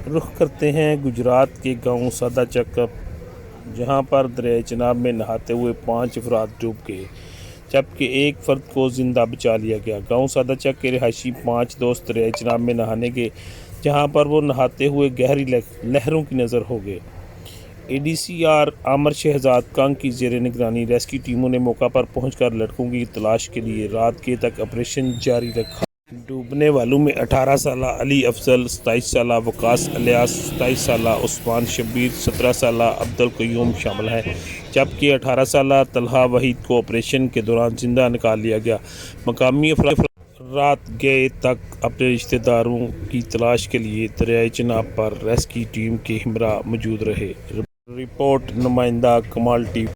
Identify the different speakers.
Speaker 1: رخ کرتے ہیں گجرات کے گاؤں سادہ چک، جہاں پر دریائے چناب میں نہاتے ہوئے 5 افراد ڈوب گئے جبکہ ایک فرد کو زندہ بچا لیا گیا۔ گاؤں سادہ چک کے رہائشی 5 دوست دریائے چناب میں نہانے گئے، جہاں پر وہ نہاتے ہوئے گہری لہروں کی نظر ہو گئے۔ اے ڈی سی آر عامر شہزاد کانگ کی زیر نگرانی ریسکیو ٹیموں نے موقع پر پہنچ کر لڑکوں کی تلاش کے لیے رات گئے تک آپریشن جاری رکھا۔ ڈوبنے والوں میں 18 سالہ علی افضل، 27 سالہ وقاص الیاس، 27 سالہ عثمان شبیر، 17 سالہ عبدالقیوم شامل ہیں، جبکہ 18 سالہ طلحہ وحید کو آپریشن کے دوران زندہ نکال لیا گیا۔ مقامی افراد رات گئے تک اپنے رشتہ داروں کی تلاش کے لیے دریائے چناب پر ریسکیو ٹیم کے ہمراہ موجود رہے۔ رپورٹ نمائندہ کمال ٹی وی۔